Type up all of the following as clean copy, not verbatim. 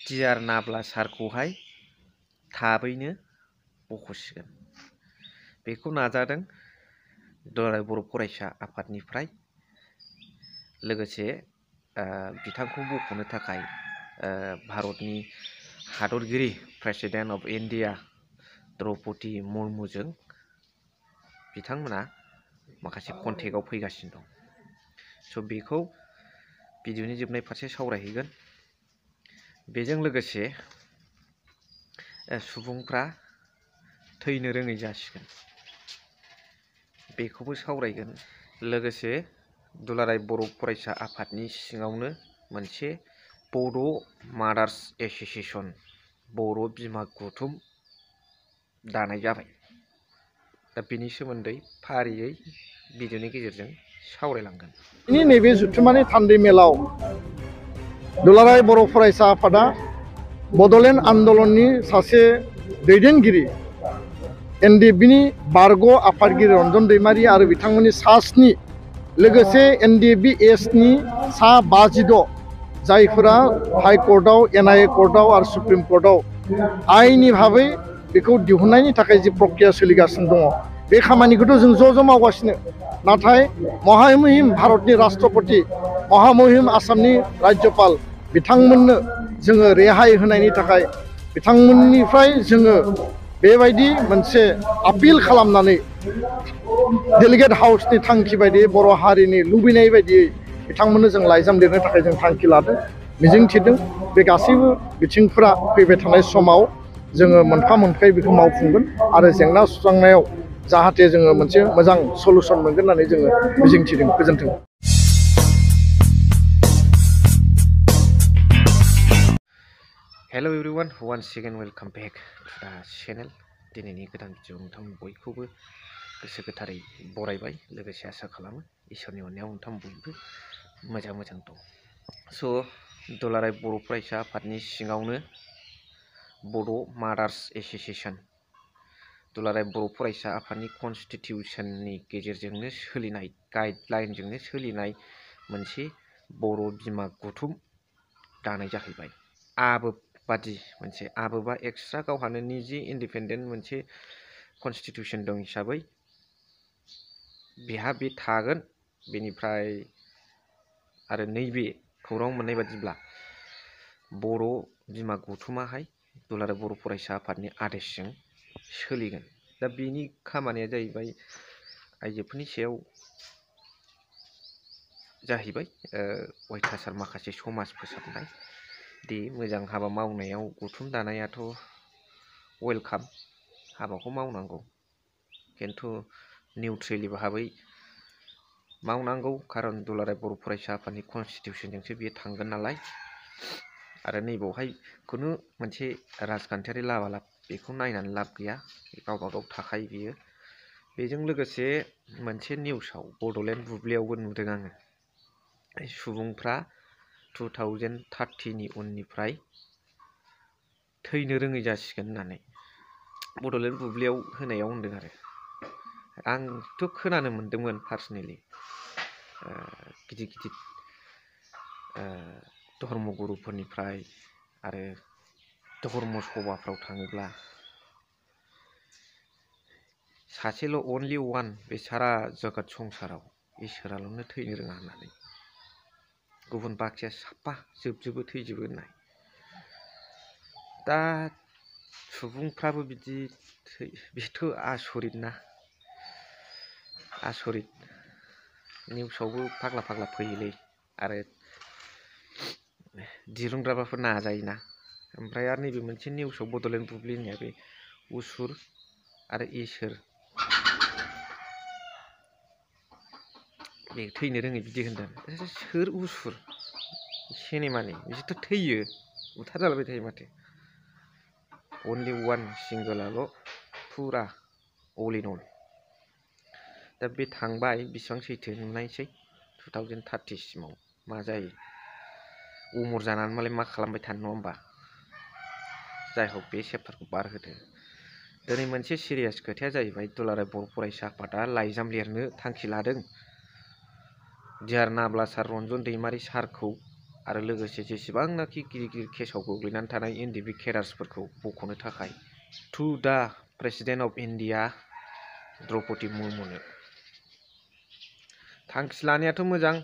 Dear नाब्ला सारखौहाय थाबैनो बख'सिगोन। बेखौ नाजादों दुलाराय बर' फरायसा आफादनिफ्राय। लोगोसे बिथांखौ बख'नो थाखाय भारतनि हादरगिरि प्रेसिडेन्ट अफ इन्डिया द्रौपदी मुर्मुजों बिथांमोना माखासे कन्टेक्टआव फैगासिनो दं। स' बेखौ भिडिअनि जोबनाय फारसे सावरायहैगोन। बेजों लोगोसे सुबुंफ्रा थैनो रोङै जासिगोन बेखौबो सावरायगोन। लोगोसे दुलाराय बर' फरायसा आफादनि सिङावनो मोनसे बड' मादार्स एस'सिएशन बर' बिमा गौथुम दानाय जाबाय। दा बेनि सोमोन्दै फारियै भिडिअनि गेजेरजों सावरायलांगोन। नैबे जुथुमानि थान्दै मेलाव दुलाराय बर' फरायसा आफादा बड'लेण्ड आन्दलननि सासे दैदेनगिरि एनडिएफबिनि बारग' आफादगिरि रन्जन दैमारि आरो बिथांमोननि सा 7 लोगोसे एनडिएफबि एसनि सा 56 जायफोरा हाइकर्टआव एनआइए कर्टआव आरो सुप्रिम कर्टआव आइननि भाबै बेखौ दिहुननायनि थाखाय जि प्रक्रिया सोलिगासिनो दङ, बे खामानिखौथ' जों ज' मावगासिनो। नाथाय महामहिम भारतनि राष्ट्रपति महामहिम आसामनि राज्यपाल बिथांमोननो जोङो रेहाय होनायनि थाखाय बिथांमोननिफ्राय जोङो बेबायदि मोनसे आपिल खालामनानै डेलिगेट हाउसनि थांखि बायदियै बर' हारिनि लुबैनाय बायदियै बिथांमोननो जों लाइजाम लिरनो थाखाय जों थांखि लादों, मिजिंथिदों। बे गासैबो बिथिंफोरा फैबाय थानाय समाव जोङो मोनफा मोनफायै बेखौ मावफुंगोन आरो जेंना सुस्रांनायाव जाहाथे जोङो मोनसे मोजां सलुसन मोनगोन होननानै जोङो मिजिंथिदों। गोजोन्थों। Hello everyone, once again welcome back to the channel. दिनैनि गोदान भिडिअ नोंथांमोन बयखौबो गोसो गोथारै बरायबाय। लोगोसे आसा खालामो इसोरनि अननायाव नोंथां बयबो मोजां दं। स' दुलाराय बर' फरायसा आफादनि सिङावनो बड' मादार्स एस'सिएशन दुलाराय बर' फरायसा आफादनि कनस्टिटिउसननि गेजेरजोंनो सोलिनाय गाइडलाइनजोंनो सोलिनाय मोनसे बर' बिमा गौथुम दानाय जाहैबाय। आबोब बादि मोनसे आबोबा एक्सट्रा गावहानो निजे इन्डिपेन्डेन्ट मोनसे कनस्टिटिउसन दं हिसाबै बेहा बे थागोन। बेनिफ्राय आरो नैबे खौरां मोननाय बादिब्ला बर' बिमा गौथुमाहाय दुलाराय बर' फरायसा आफादनि आदेशजों सोलिगोन। दा बेनि खामानिया जाहैबाय आइजोफोरनि सायाव जाहैबाय अयथासार माखासे समाज फोसाबनाय। दि मोजां हाबा मावनायाव गौथुम दानायाथ' वेलकाम, हाबाखौ मावनांगौ, खिन्थु निउट्रेलि भाबै मावनांगौ। खारन दुलाराय बर' फरायसा आफादनि कनस्टिटिउसनजोंसो बेयो थांगोन नालाय। आरो नैबावहाय खुनु मोनसे राजखान्थियारि लाबालाब बेखौ नायनानै लाब गैया, गावबा गाव थाखायो बियो। बेजों लोगोसे मोनसे निउसाव बड'लेण्ड बुब्लियावबो नुदों आङो, सुबुंफ्रा 2030 उननिफ्राय थैनो रोङै जासिगोन होननानै बड'लेण्ड बुब्लियाव होनायाव होनदों। आरो आंथ' खोनानो मोन्दोंमोन पार्सनेलि गिदिर धर्मगुरुफोरनिफ्राय आरो धर्म सभाफ्राव थाङोब्ला सासेल' अनलि वान बे सारा जगत संसाराव इसोराल'नो थैनो रोङा होननानै, गुबुन बाखिया साफा जोबजोबो थैजोबो होननाय। दा सुबुंफ्राबो बिदि बेथ' आसरित ना, आसरित। निउसावबो फाग्ला फैयोलै आरो दिरुनग्राफोर नाजायोना। ओमफ्राय आरो नैबे मोनसे निउसाव बड'लेण्ड बुब्लि होननाया बे उसुर आरो इसोर बे थैनो रोङै बिदि होनदों। सोर उसुर सिनेमानि? बिसोरथ' थैयो, बुथार जालायबाय थायो माथो। अनलि वान सिंगोलाल' फुरा अल इन अल। दा बे थांबाय, बेसेबां सैथो नुनायसै 2030 सिमाव मा जायो। अमर जानानै मालाय मा खालामबाय थानो, नङा होमबा? जाय हक बे चेप्टारखौ बारहोदो। दिनै मोनसे सिरियास खोथाया जाहैबाय दुलाराय बर' फरायसा आफादा लाइजाम लिरनो थांखि लादों डियार नाब्ला सार रन्जन दैमारि सारखौ आरो लोगोसे जेसेबांनाखि गिदिर गिदिर केसाव गोग्लैनानै थानाय एनडिएफबि केडार्सफोरखौ बख'नो थाखाय टु दा प्रेसिडेन्ट अफ इन्डिया द्रौपदी मुर्मुनो थांखि लानायाथ' मोजां,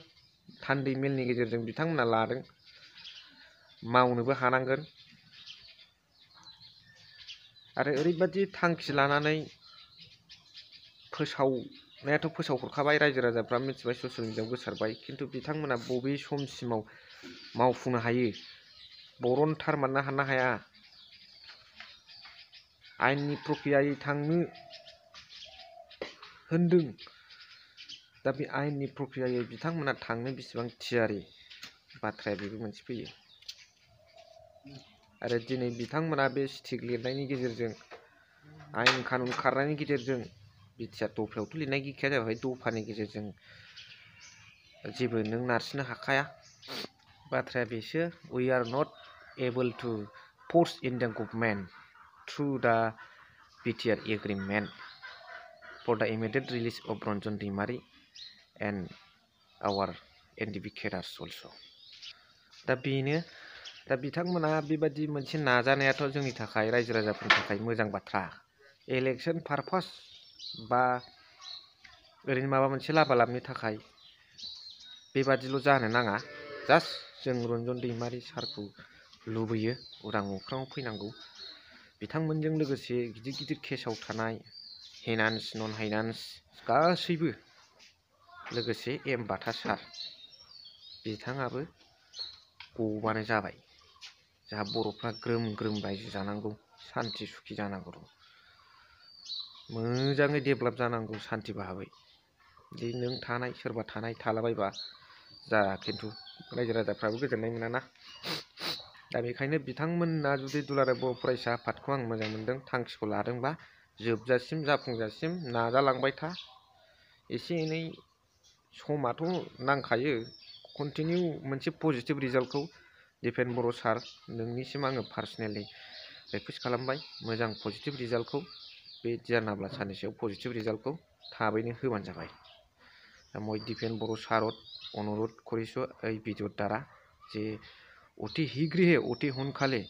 थान्दै मेलनि गेजेरजों बिथांमोना लादों, मावनोबो हानांगोन। आरो ओरैबादि थांखि लानानै फोसावनायाथ' फोसावहरखाबाय, रायजो राजाफ्रा मिथिबाय, ससियेल मिडियायाव गोसारबाय, खिन्थु बिथांमोना बबे समसिमाव मावफुंनो हायो, बरनथारमारनो हानो हाया। आयेननि प्रक्रियायै थांनो होनदों, दा बे आयेननि प्रक्रियायै बिथांमोना थांनो बेसेबां थियारि, बाथ्राया बेबो मोनसे फैयो। आरो दिनै बिथांमोना बे स्टिक लिरनायनि गेजेरजों, आयेन कानुन खारनायनि गेजेरजों, बिटिआर दफायावथ' लिरनाय गैखाया जाबाय, दफानि गेजेरजों जेबो नों नारसिननो हाखाया। बाथ्राया बेसो, we are not able to force Indian government through the BTR agreement for the immediate release of Ranjan Daimary and our NDFB cadres also'. The बेनो, दा बिथांमोना बेबादि मोनसे नाजानायाथ' जोंनि थाखाय, रायजो राजाफोरनि थाखाय मोजां बाथ्रा। इलेक्सन पारपास बा ओरैनो माबा मोनसे लाबा लाबनि थाखाय बेबादिल' जानो नाङा। जास्ट जों रन्जन दैमारी सारखौ लुबैयो उदां अख्राङाव फैनांगौ। बिथांमोनजों लोगोसे गिदिर गिदिर केसाव थानाय हेनान्स नन हाइनान्स गासैबो, लोगोसे एम बाथा सार, बिथाङाबो गबानो जाबाय। जोंहा बर'फ्रा ग्रोम ग्रोम रायजो जानांगौ, सान्थि सुखि जानांगौ, मोजाङै डेभेलप जानांगौ सान्थि भाबै। दि नों थानाय सोरबा थानाय थालाबायबा जाया, खिन्थु रायजो राजाफ्राबो गोजोननाय मोनाना। दा बेखायनो बिथांमोना जुदि दुलाराय बर' फरायसा आफादखौ आं मोजां मोनदों, थांखिखौ लादोंबा जोबजासिम जाफुंजासिम नाजालांबाय था। एसे एनै समाथ' नांखायो, कन्टिनिउ मोनसे पजिटिभ रिजाल्टखौ। दिपेन बर' सार, नोंनिसिम आङो पार्सनेलि रिकुवेस्ट खालामबाय, मोजां पजिटिभ रिजाल्टखौ, बे दियार नाब्ला सारनि सायाव पजिटिभ रिजाल्टखौ थाबैनो होबानो जाबाय। मैं दिपेन बर' सारत अनुरोध करिছো এই ভিডিওর দ্বারা যে অতি শীঘ্রই অতি সোনকালে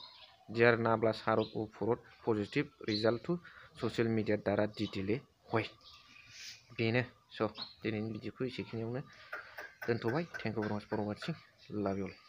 দিয়ার নাब्ला सारत উপরত पजिटिभ रिजाल्टखौ ससियेल मिडियार द्वारा दिदिले হয়। बेनो स' दिनैनि भिडिअखौ एसेखिनियावनो दोनथ'बाय। थेंक इउ भेरि माच फर वाचिं, लाभ इउ अल।